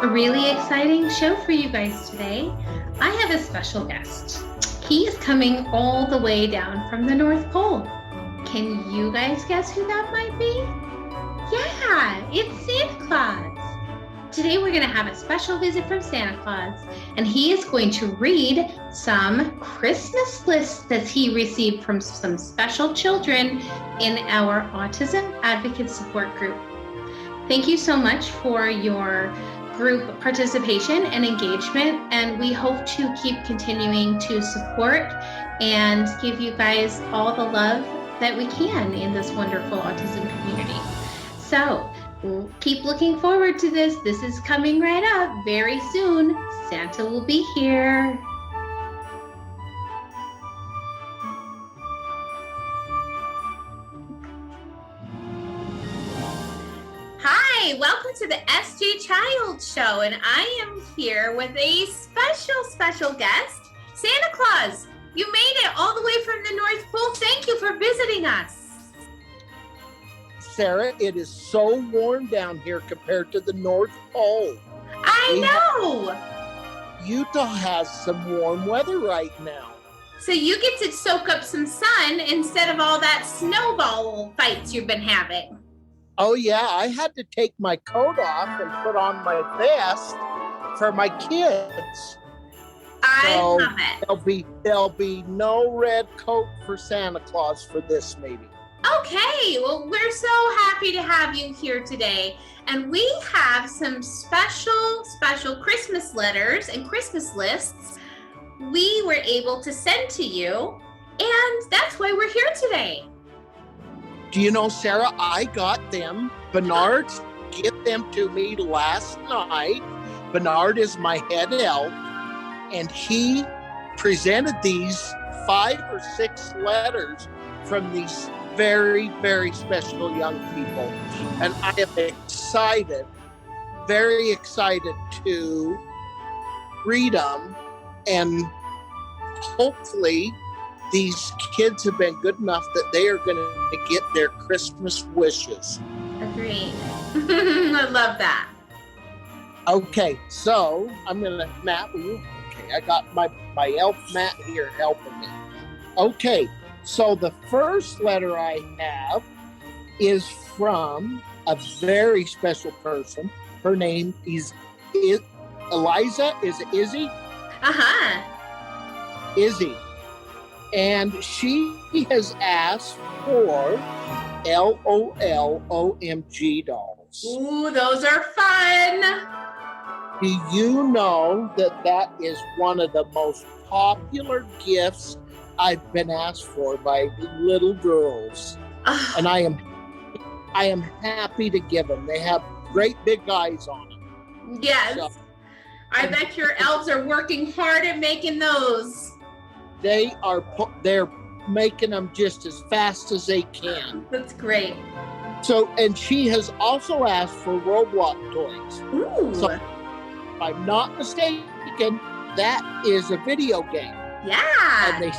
A really exciting show for you guys today. I have a special guest. He is coming all the way down from the North Pole. Can you guys guess who that might be? Yeah, it's Santa Claus. Today we're going to have a special visit from Santa Claus, and he is going to read some Christmas lists that he received from some special children in our Autism Advocate Support Group. Thank you so much for your group participation and engagement, and we hope to keep continuing to support and give you guys all the love that we can in this wonderful autism community. So we'll keep looking forward to this. This is coming right up very soon. Santa will be here. Hi, welcome to the SJ Child Show, and I am here with a special guest, Santa Claus. You made it all the way from the North Pole. Thank you for visiting us. Sarah, it is so warm down here compared to the North Pole. I know. Utah has some warm weather right now. So you get to soak up some sun instead of all that snowball fights you've been having. Oh yeah, I had to take my coat off and put on my vest for my kids. I love it. There'll be no red coat for Santa Claus for this maybe. Okay, well, we're so happy to have you here today. And we have some special Christmas letters and Christmas lists we were able to send to you. And that's why we're here today. Do you know, Sarah, I got them. Bernard gave them to me last night. Bernard is my head elf, and he presented these 5 or 6 letters from these very, very special young people. And I am excited, very excited to read them. And hopefully these kids have been good enough that they are going to get their Christmas wishes. Agreed. I love that. Okay, so I'm going to, Matt, will you? Okay, I got my elf Matt here helping me. Okay. So the first letter I have is from a very special person. Her name is Eliza. Is it Izzy? Uh-huh. Izzy. And she has asked for LOL-OMG dolls. Ooh, those are fun. Do you know that is one of the most popular gifts I've been asked for by little girls, and I am happy to give them. They have great big eyes on them. Yes, so, I bet your elves are working hard at making those. They're making them just as fast as they can. That's great. So, and she has also asked for Roblox toys. Ooh. So, if I'm not mistaken, that is a video game. Yeah. And they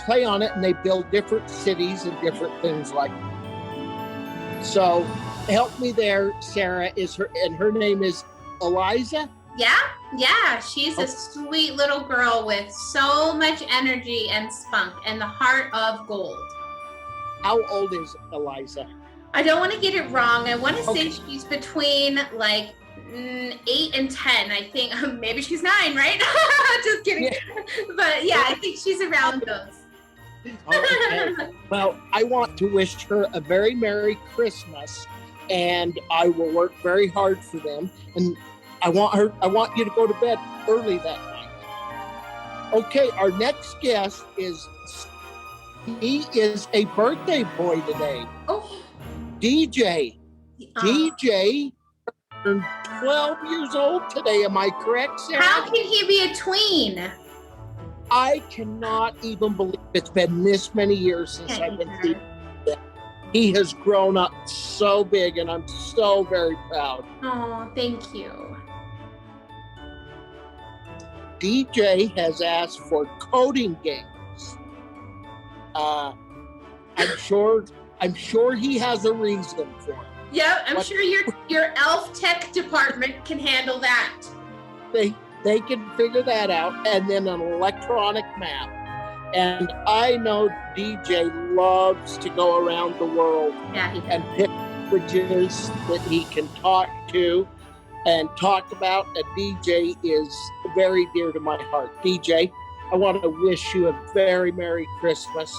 play on it and they build different cities and different things like that. So help me there, Sarah. Her name is Eliza? Yeah. She's a sweet little girl with so much energy and spunk and the heart of gold. How old is Eliza? I don't want to get it wrong. I want to say she's between like 8 and 10, I think. Maybe she's 9, right? Just kidding. Yeah. But yeah, I think she's around those. Okay. Well, I want to wish her a very Merry Christmas, and I will work very hard for them. And I want you to go to bed early that night. Okay, our next guest he is a birthday boy today. Oh. DJ. DJ turned 12 years old today. Am I correct, Sarah? How can he be a tween? I cannot even believe it's been this many years since I've been seeing him. He has grown up so big, and I'm so very proud. Oh, thank you. DJ has asked for coding games. I'm sure he has a reason for it. Yep, I'm sure your elf tech department can handle that. They can figure that out, and then an electronic map. And I know DJ loves to go around the world and pick languages that he can talk to and talk about. And DJ is very dear to my heart. DJ, I want to wish you a very Merry Christmas,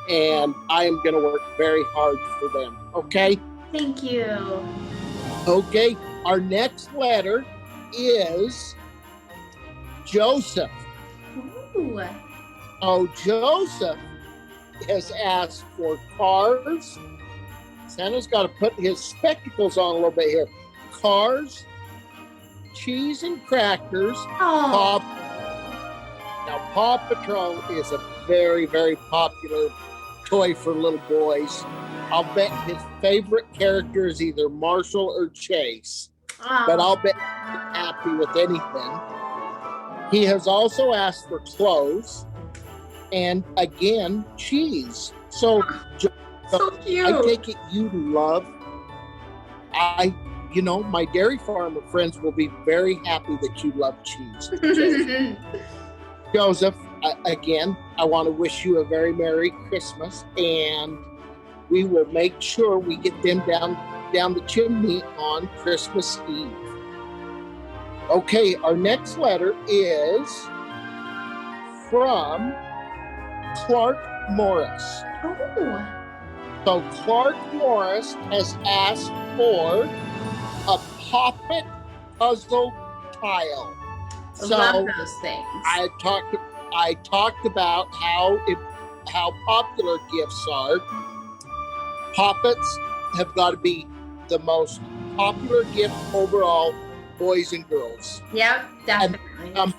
and I am going to work very hard for them. Okay? Thank you. Okay, our next letter is Joseph. Ooh. Oh, Joseph has asked for cars. Santa's got to put his spectacles on a little bit here. Cars, cheese and crackers. Oh. Now, Paw Patrol is a very, very popular toy for little boys. I'll bet his favorite character is either Marshall or Chase. Oh. But I'll bet he's happy with anything. He has also asked for clothes and, again, cheese. So cute. I take it you love. My dairy farmer friends will be very happy that you love cheese. Joseph, again, I want to wish you a very Merry Christmas, and we will make sure we get them down the chimney on Christmas Eve. Okay, our next letter is from Clark Morris. Oh. So Clark Morris has asked for a Poppet puzzle tile. I love those things. I talked about how popular gifts are. Poppets have got to be the most popular gift overall, boys and girls. Yep, definitely. And,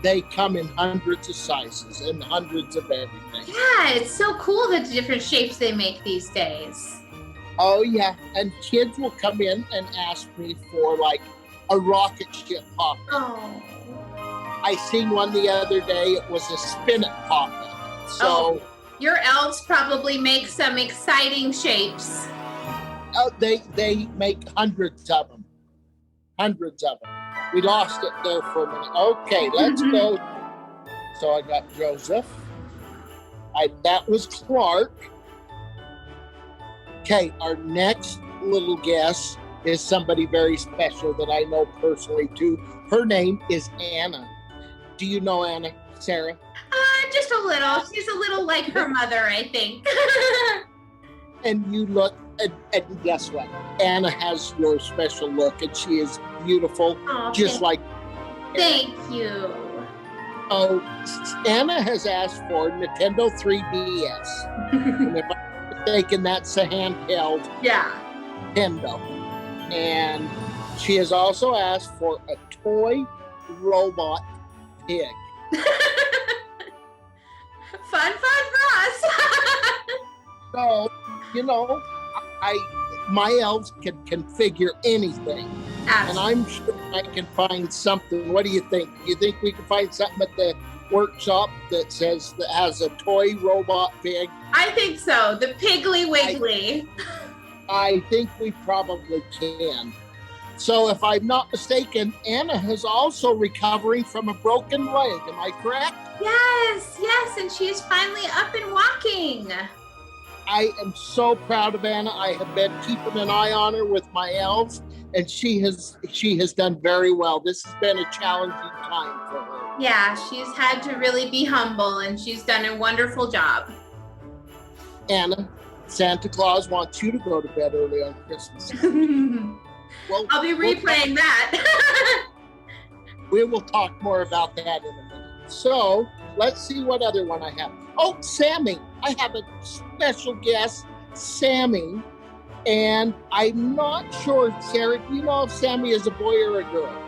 they come in hundreds of sizes and hundreds of everything. Yeah, it's so cool the different shapes they make these days. Oh, yeah. And kids will come in and ask me for like a rocket ship poppet. Oh. I seen one the other day. It was a spin-it poppet. So your elves probably make some exciting shapes. They make hundreds of them. Hundreds of them. We lost it there for a minute. Okay, let's go. So I got Joseph. That was Clark. Okay, our next little guest is somebody very special that I know personally too. Her name is Anna. Do you know Anna, Sarah? Just a little. She's a little like her mother, I think. And you look, and guess what? Anna has your special look, and she is beautiful, just like. Thank you. Oh, Anna has asked for Nintendo 3DS. And if I'm not mistaken, that's a handheld. Yeah. Nintendo. And she has also asked for a toy robot pig. Fun for us. So, my elves can figure anything. Absolutely. And I'm sure I can find something. What do you think? Do you think we can find something at the workshop that has a toy robot pig? I think so. The Piggly Wiggly. I think we probably can. So if I'm not mistaken, Anna is also recovering from a broken leg. Am I correct? Yes, and she is finally up and walking. I am so proud of Anna. I have been keeping an eye on her with my elves, and she has done very well. This has been a challenging time for her. Yeah, she's had to really be humble, and she's done a wonderful job. Anna, Santa Claus wants you to go to bed early on Christmas. Well, I'll be replaying that. We will talk more about that in a minute. So let's see what other one I have. Oh, Sammy. I have a special guest, Sammy. And I'm not sure, Sarah, do you know if Sammy is a boy or a girl?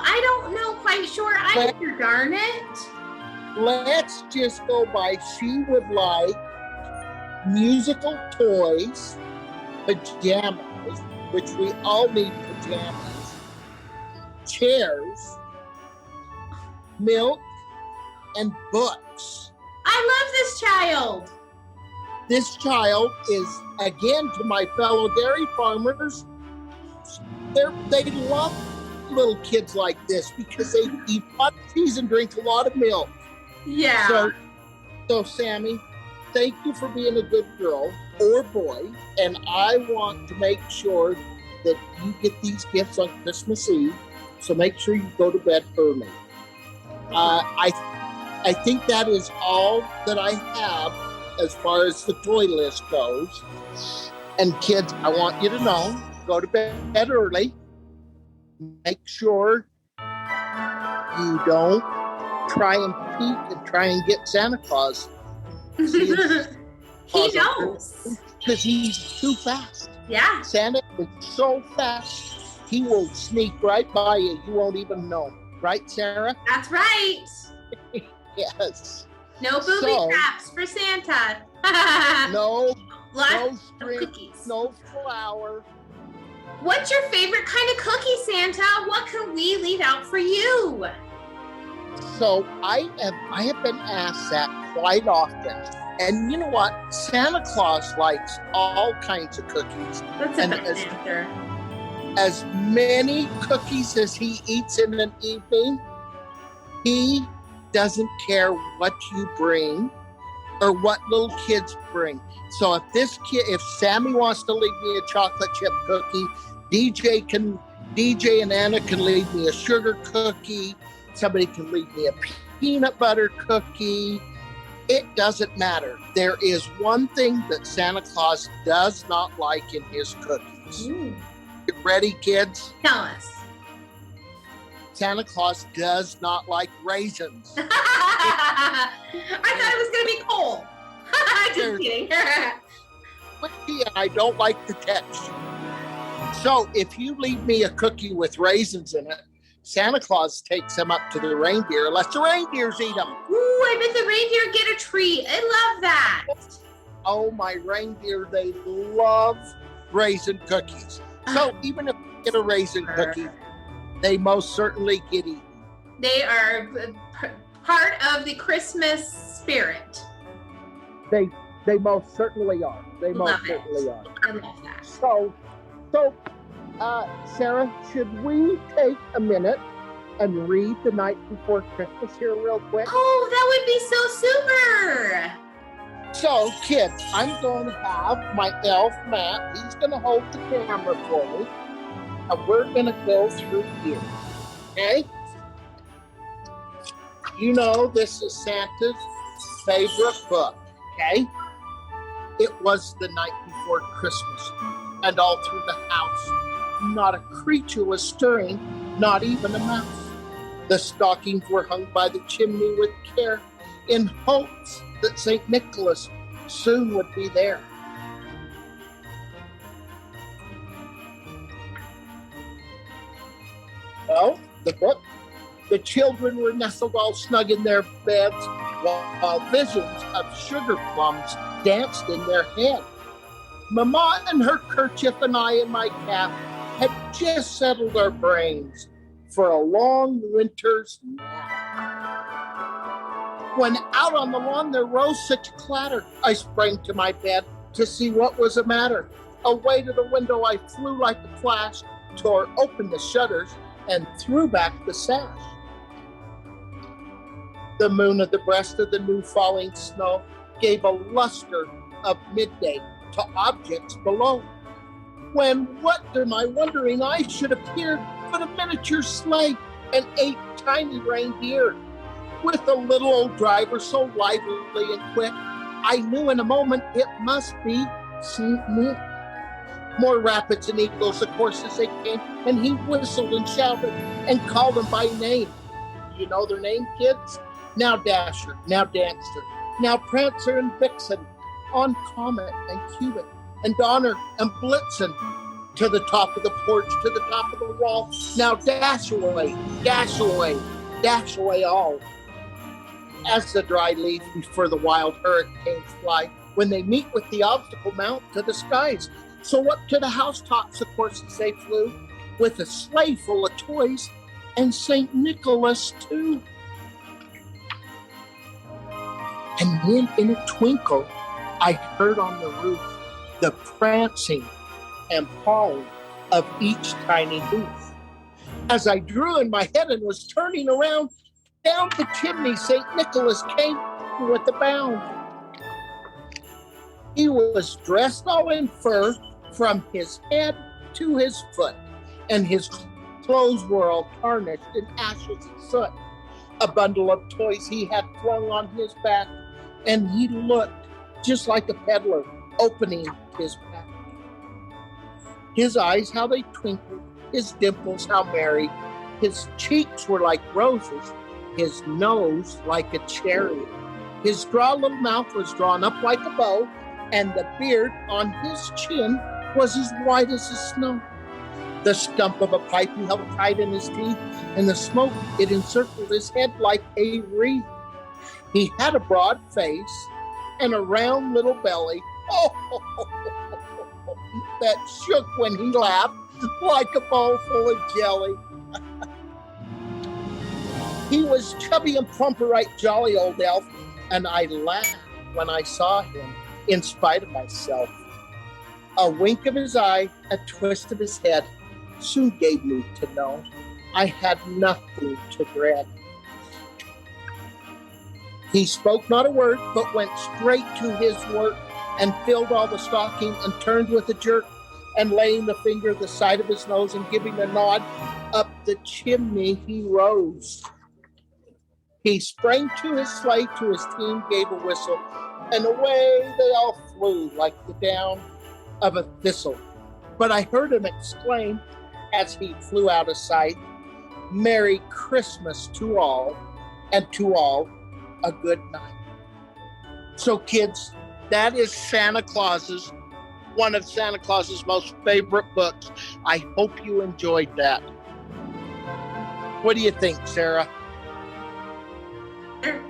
I don't know quite sure either, darn it. Let's just go by. She would like musical toys, pajamas, which we all need pajamas, chairs, milk, and books. I love this child. this child is, again, to my fellow dairy farmers, they love little kids like this because they eat a lot of cheese and drink a lot of milk. Yeah. So Sammy, thank you for being a good girl or boy, and I want to make sure that you get these gifts on Christmas Eve, so make sure you go to bed early. I think that is all that I have as far as the toy list goes. And kids, I want you to know, go to bed early. Make sure you don't try and peek and try and get Santa Claus. He knows. Because he's too fast. Yeah. Santa is so fast, he will sneak right by you. You won't even know. Right, Sarah? That's right. Yes. No booby traps for Santa. No Lots string, of cookies. no flour. What's your favorite kind of cookie, Santa? What can we leave out for you? So I have been asked that quite often. And you know what? Santa Claus likes all kinds of cookies. That's a best answer. As many cookies as he eats in an evening, he doesn't care what you bring or what little kids bring. So if Sammy wants to leave me a chocolate chip cookie, DJ and Anna can leave me a sugar cookie. Somebody can leave me a peanut butter cookie. It doesn't matter. There is one thing that Santa Claus does not like in his cookies. Ooh. You ready, kids? Tell us. Santa Claus does not like raisins. I thought it was going to be coal. Just kidding. And I don't like the texture. So if you leave me a cookie with raisins in it, Santa Claus takes them up to the reindeer and lets the reindeers eat them. Ooh, I bet the reindeer get a treat. I love that. Oh, my reindeer, they love raisin cookies. So even if you get a raisin cookie, they most certainly get eaten. They are part of the Christmas spirit. They most certainly are. They most certainly are. I love that. So, Sarah, should we take a minute and read The Night Before Christmas here real quick? Oh, that would be so super. So, kids, I'm going to have my elf, Matt. He's going to hold the camera for me. And we're going to go through here. Okay? You know this is Santa's favorite book. Okay? It was the night before Christmas. And all through the house, not a creature was stirring, not even a mouse. The stockings were hung by the chimney with care, in hopes that St. Nicholas soon would be there. Well, the children were nestled all snug in their beds, while visions of sugar plums danced in their head. Mama in her kerchief and I in my cap had just settled our brains for a long winter's nap. When out on the lawn there rose such a clatter, I sprang to my bed to see what was the matter. Away to the window I flew like a flash, tore open the shutters, and threw back the sash. The moon at the breast of the new falling snow gave a luster of midday to objects below. When what to my wondering eyes should appear but a miniature sleigh and 8 tiny reindeer, with a little old driver so lively and quick, I knew in a moment it must be St. Nick. More rapids and eagles, of course, as they came, and he whistled and shouted and called them by name. You know their name, kids? Now Dasher, now Dancer, now Prancer and Vixen, on Comet and Cupid, and Donner and Blitzen, to the top of the porch, to the top of the wall. Now dash away, dash away, dash away all. As the dry leaf before the wild hurricanes fly, when they meet with the obstacle mount to the skies. So up to the housetops, of course, as they flew, with a sleigh full of toys, and St. Nicholas too. And then in a twinkle, I heard on the roof the prancing and pawing of each tiny hoof. As I drew in my head and was turning around, down the chimney St. Nicholas came with a bound. He was dressed all in fur from his head to his foot, and his clothes were all tarnished in ashes and soot. A bundle of toys he had flung on his back, and he looked just like a peddler opening his pack. His eyes, how they twinkled, his dimples, how merry. His cheeks were like roses, his nose like a cherry. His dry little mouth was drawn up like a bow, and the beard on his chin was as white as the snow. The stump of a pipe he held tight in his teeth, and the smoke, it encircled his head like a wreath. He had a broad face and a round little belly, that shook when he laughed like a bowl full of jelly. He was chubby and plump, a right jolly old elf, and I laughed when I saw him in spite of myself. A wink of his eye, a twist of his head, soon gave me to know I had nothing to dread. He spoke not a word, but went straight to his work and filled all the stocking and turned with a jerk, and laying the finger at the side of his nose and giving a nod, up the chimney he rose. He sprang to his sleigh, to his team gave a whistle, and away they all flew like the down of a thistle. But I heard him exclaim, as he flew out of sight, "Merry Christmas to all, and to all a good night." So kids, that is one of Santa Claus's most favorite books. I hope you enjoyed that. What do you think, Sarah? Better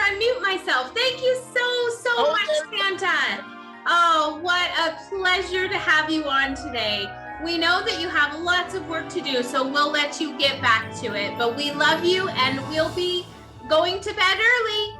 unmute myself. Thank you so much, Santa. Oh, what a pleasure to have you on today. We know that you have lots of work to do, so we'll let you get back to it. But we love you, and we'll be going to bed early.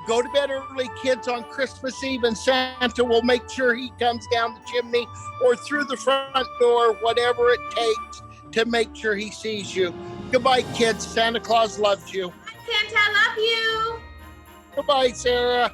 Go to bed early, kids, on Christmas Eve, and Santa will make sure he comes down the chimney or through the front door, whatever it takes to make sure he sees you. Goodbye, kids. Santa Claus loves you. Santa, I love you. Goodbye, Sarah.